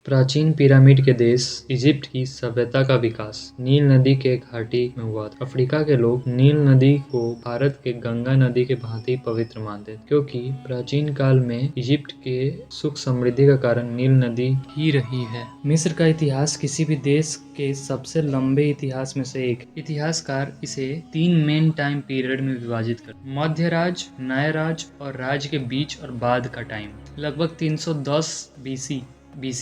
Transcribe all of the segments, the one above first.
प्राचीन पिरामिड के देश इजिप्ट की सभ्यता का विकास नील नदी के घाटी में हुआ था। अफ्रीका के लोग नील नदी को भारत के गंगा नदी के भांति पवित्र मानते थे, क्योंकि प्राचीन काल में इजिप्ट के सुख समृद्धि का कारण नील नदी ही रही है। मिस्र का इतिहास किसी भी देश के सबसे लंबे इतिहास में से एक। इतिहासकार इसे 3 मेन टाइम पीरियड में विभाजित करते: मध्य राज, नए राज और राज के बीच और बाद का टाइम। लगभग 310 बीसी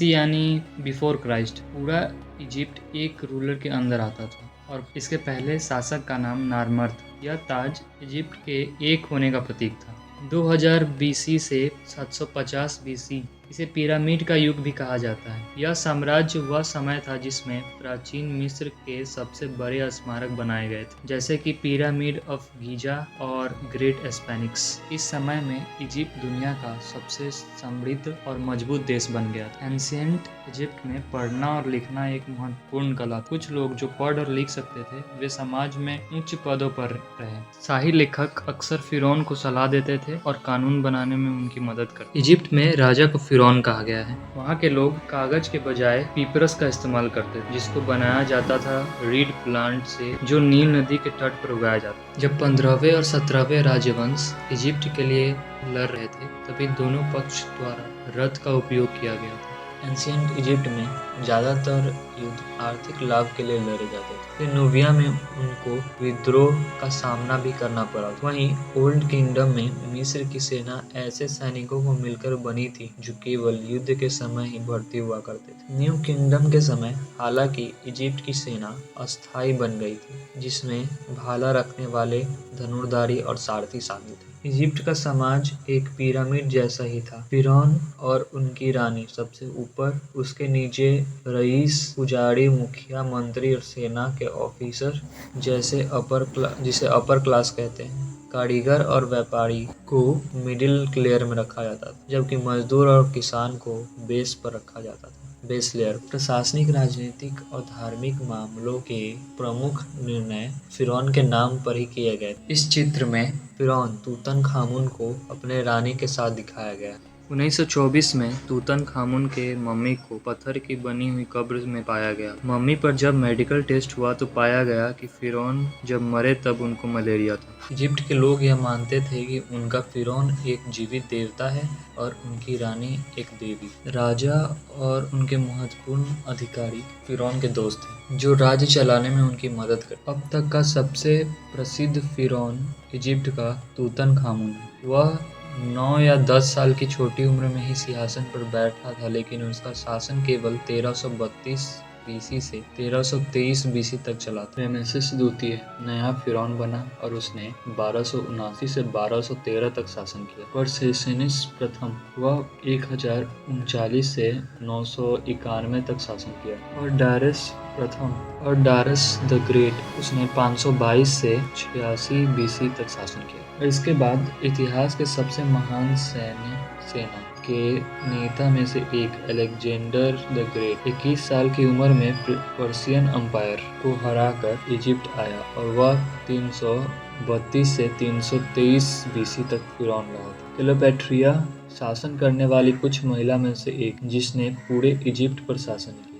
यानी बिफोर क्राइस्ट पूरा इजिप्ट एक रूलर के अंदर आता था और इसके पहले शासक का नाम नार्मर था। यह ताज इजिप्ट के एक होने का प्रतीक था। 2000 बीसी से 750 बीसी इसे पिरामिड का युग भी कहा जाता है। यह साम्राज्य वह समय था जिसमें प्राचीन मिस्र के सबसे बड़े स्मारक बनाए गए थे, जैसे कि पिरामिड ऑफ गीजा और ग्रेट स्फिंक्स। इस समय में इजिप्ट दुनिया का सबसे समृद्ध और मजबूत देश बन गया था। एंशिएंट इजिप्ट में पढ़ना और लिखना एक महत्वपूर्ण कला था। कुछ लोग जो पढ़ और लिख सकते थे वे समाज में उच्च पदों पर रहे। शाही लेखक अक्सर फिरौन को सलाह देते थे और कानून बनाने में उनकी मदद करते। इजिप्ट में राजा को फिरौन कहा गया है। वहाँ के लोग कागज के बजाय पीपरस का इस्तेमाल करते थे, जिसको बनाया जाता था रीड प्लांट से, जो नील नदी के तट पर उगाया जाता। जब 15वें और 17वें राजवंश इजिप्ट के लिए लड़ रहे थे, तभी दोनों पक्ष द्वारा रथ का उपयोग किया गया था। एंशिएंट इजिप्ट में ज़्यादातर युद्ध आर्थिक लाभ के लिए लड़े जाते थे। फिर नूबिया में उनको विद्रोह का सामना भी करना पड़ा। वहीं ओल्ड किंगडम में मिस्र की सेना ऐसे सैनिकों को मिलकर बनी थी जो केवल युद्ध के समय ही भर्ती हुआ करते थे। न्यू किंगडम के समय हालांकि इजिप्ट की सेना अस्थायी बन गई थी, जिसमें भाला रखने वाले धनुर्धारी और सारथी शामिल थे। इजिप्ट का समाज एक पिरामिड जैसा ही था। फिरौन और उनकी रानी सबसे ऊपर, उसके नीचे रईस, पुजारी, मुखिया, मंत्री और सेना के ऑफिसर जिसे अपर क्लास कहते हैं, कारीगर और व्यापारी को मिडिल लेयर में रखा जाता था, जबकि मजदूर और किसान को बेस पर रखा जाता था। Base layer. प्रशासनिक, राजनीतिक और धार्मिक मामलों के प्रमुख निर्णय फिरौन के नाम पर ही किए गए। इस चित्र में फिरौन तूतनखामुन को अपने रानी के साथ दिखाया गया। 1924 में तूतनखामुन के मम्मी को पत्थर की बनी हुई कब्र में पाया गया। मम्मी पर जब मेडिकल टेस्ट हुआ तो पाया गया कि फिरौन जब मरे तब उनको मलेरिया था। इजिप्ट के लोग यह मानते थे कि उनका फिरौन एक जीवित देवता है और उनकी रानी एक देवी। राजा और उनके महत्वपूर्ण अधिकारी फिरौन के दोस्त हैं, जो राज्य चलाने में उनकी मदद करते। अब तक का सबसे प्रसिद्ध फिरौन इजिप्ट का तूतनखामुन है। वह 9 या 10 साल की छोटी उम्र में ही सिंहासन पर बैठा था, लेकिन उसका शासन केवल 1332 बीसी से 1323 बीसी तक चला था। रमेसेस द्वितीय नया फिरौन बना और उसने 1279 से 1213 तक शासन किया। परसेसिनिस प्रथम, वह 1039 से 991 तक शासन किया। और डायरस प्रथम और डायरस द ग्रेट, उसने 522 से 86 बीसी तक शासन किया। और इसके बाद इतिहास के सबसे महान सेना के नेता में से एक अलेक्जेंडर द ग्रेट 21 साल की उम्र में पर्शियन अम्पायर को हराकर इजिप्ट आया और वह 332 से 323 बीसी तक फिरौन रहा था। क्लेओपेट्रिया शासन करने वाली कुछ महिला में से एक, जिसने पूरे इजिप्ट पर शासन किया।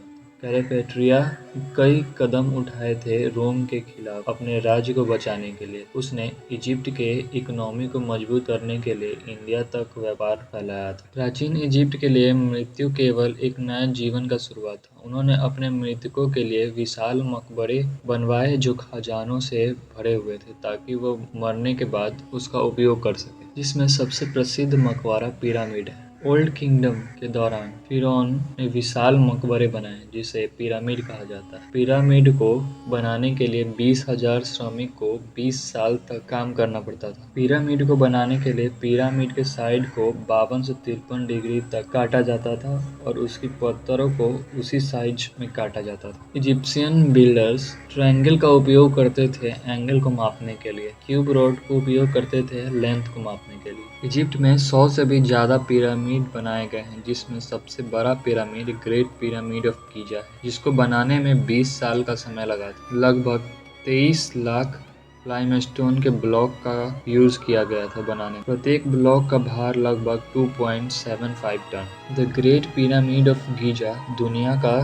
क्लेओपेट्रिया कई कदम उठाए थे रोम के खिलाफ अपने राज्य को बचाने के लिए। उसने इजिप्ट के इकोनॉमी को मजबूत करने के लिए इंडिया तक व्यापार फैलाया था। प्राचीन इजिप्ट के लिए मृत्यु केवल एक नया जीवन का शुरुआत था। उन्होंने अपने मृतकों के लिए विशाल मकबरे बनवाए जो खजानों से भरे हुए थे, ताकि वो मरने के बाद उसका उपयोग कर सके, जिसमें सबसे प्रसिद्ध मकबरा पिरामिड है। ओल्ड किंगडम के दौरान फिरौन ने विशाल मकबरे बनाए जिसे पिरामिड कहा जाता है। पिरामिड को बनाने के लिए 20,000 श्रमिक को 20 साल तक काम करना पड़ता था। पिरामिड को बनाने के लिए पिरामिड के साइड को 52 से 53 डिग्री तक काटा जाता था और उसकी पत्थरों को उसी साइज में काटा जाता था। इजिप्शियन बिल्डर्स ट्रायंगल का उपयोग करते थे एंगल को मापने के लिए, क्यूब रोड को उपयोग करते थे लेंथ को मापने के लिए। इजिप्ट में 100 से भी ज़्यादा पिरामिड बनाए गए हैं, जिसमें सबसे बड़ा pyramid great pyramid of Giza है, जिसको बनाने में 20 साल का समय लगा था। लगभग 23 लाख लाइमस्टोन के ब्लॉक का यूज किया गया था बनाने। प्रत्येक ब्लॉक का भार लगभग 2.75 ton. The great pyramid of Giza दुनिया का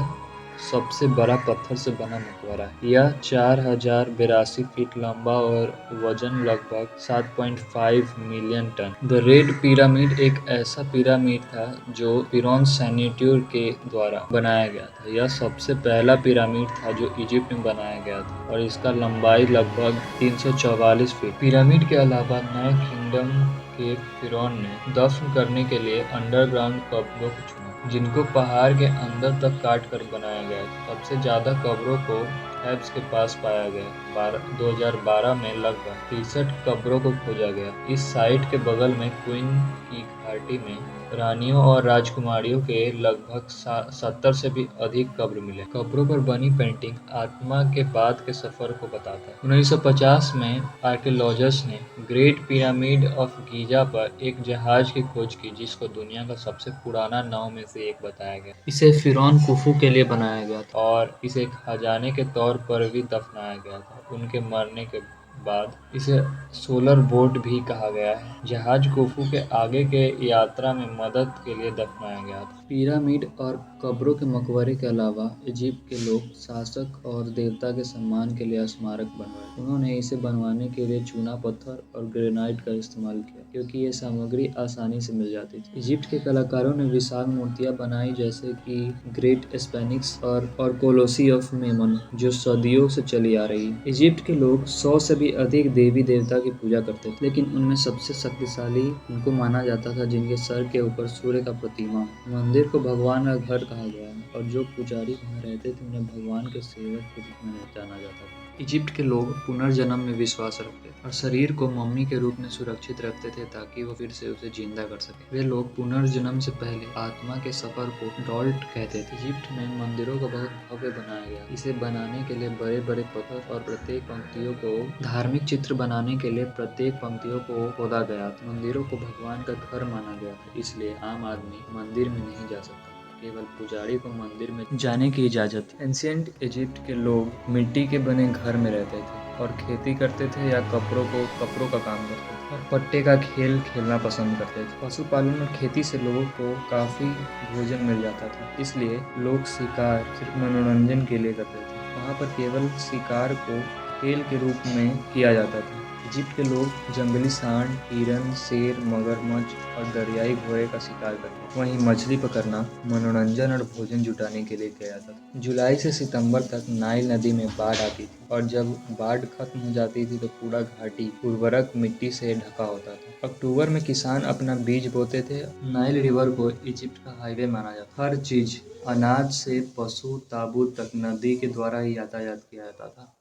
सबसे बड़ा पत्थर से बना मकबरा है। यह 4082 फीट लंबा और वजन लगभग 7.5 million ton. The red pyramid एक ऐसा पिरामिड था जो फिरौन सेनेट्यूर के द्वारा बनाया गया था। यह सबसे पहला पिरामिड था जो इजिप्ट में बनाया गया था और इसका लंबाई लगभग 344 फीट। पिरामिड के अलावा नए किंगडम के फिरौन ने दफन करने के लिए अंडरग्राउंड कब्रों को चुना, जिनको पहाड़ के अंदर तक काट कर बनाया गया था। सबसे ज्यादा कब्रों को थेब्स के पास पाया गया। 2012 में लगभग 63 कब्रों को खोजा गया। इस साइट के बगल में क्वीन की घाटी में रानियों और राजकुमारियों के लगभग 70 से भी अधिक कब्र मिले। कब्रों पर बनी पेंटिंग आत्मा के बाद के सफर को बताता है। 1950 में आर्कियोलॉजिस्ट ने ग्रेट पिरामिड ऑफ गीजा पर एक जहाज की खोज की, जिसको दुनिया का सबसे पुराना नाव में से एक बताया गया। इसे फिरौन कुफू के लिए बनाया गया था और इसे खजाने के तौर पर भी दफनाया गया था। उनके मरने के बाद इसे सोलर बोट भी कहा गया है। जहाज कुफू के आगे के यात्रा में मदद के लिए दफनाया गया था। पिरामिड और कब्रों के मकबरे के अलावा इजिप्ट के लोग शासक और देवता के सम्मान के लिए स्मारक बनवाए। उन्होंने इसे बनवाने के लिए चूना पत्थर और ग्रेनाइट का इस्तेमाल किया, क्योंकि ये सामग्री आसानी से मिल जाती थी। इजिप्ट के कलाकारों ने विशाल मूर्तियां बनाई, जैसे कि ग्रेट स्पेनिक्स और कोलोसी ऑफ मेमन, जो सदियों से चली आ रही है। इजिप्ट के लोग 100 से भी अधिक देवी देवता की पूजा करते थे, लेकिन उनमें सबसे शक्तिशाली उनको माना जाता था जिनके सर के ऊपर सूर्य का प्रतिमा। मंदिर को भगवान का घर कहा गया है और जो पुजारी वहाँ रहते थे उन्हें भगवान के सेवक के रूप में जाना जाता था। इजिप्ट के लोग पुनर्जन्म में विश्वास रखते थे और शरीर को मम्मी के रूप में सुरक्षित रखते थे ताकि वो फिर से उसे जिंदा कर सके। वे लोग पुनर्जन्म से पहले आत्मा के सफर को डॉल्ट कहते थे। इजिप्ट में मंदिरों को बहुत भव्य बनाया गया। इसे बनाने के लिए बड़े बड़े पत्थर और प्रत्येक पंक्तियों को धार्मिक चित्र बनाने के लिए प्रत्येक पंक्तियों को खोदा गया था। मंदिरों को भगवान का घर माना गया था, इसलिए आम आदमी मंदिर में नहीं जा सकता, केवल पुजारी को मंदिर में जाने की इजाजत। एंशिएंट इजिप्ट के लोग मिट्टी के बने घर में रहते थे और खेती करते थे या कपड़ों का काम करते थे और पट्टे का खेल खेलना पसंद करते थे। पशुपालन और खेती से लोगों को काफी भोजन मिल जाता था, इसलिए लोग शिकार सिर्फ मनोरंजन के लिए करते थे। वहाँ पर केवल शिकार को खेल के रूप में किया जाता था। इजिप्ट के लोग जंगली सांड, हिरन, शेर, मगरमच्छ और दरियाई घोड़े का शिकार करते थे। वहीं मछली पकड़ना मनोरंजन और भोजन जुटाने के लिए किया जाता था। जुलाई से सितंबर तक नाइल नदी में बाढ़ आती थी और जब बाढ़ खत्म हो जाती थी तो पूरा घाटी उर्वरक मिट्टी से ढका होता था। अक्टूबर में किसान अपना बीज बोते थे। नाइल रिवर को इजिप्ट का हाईवे माना जाता। हर चीज अनाज से पशु ताबूत तक नदी के द्वारा ही यातायात किया जाता था।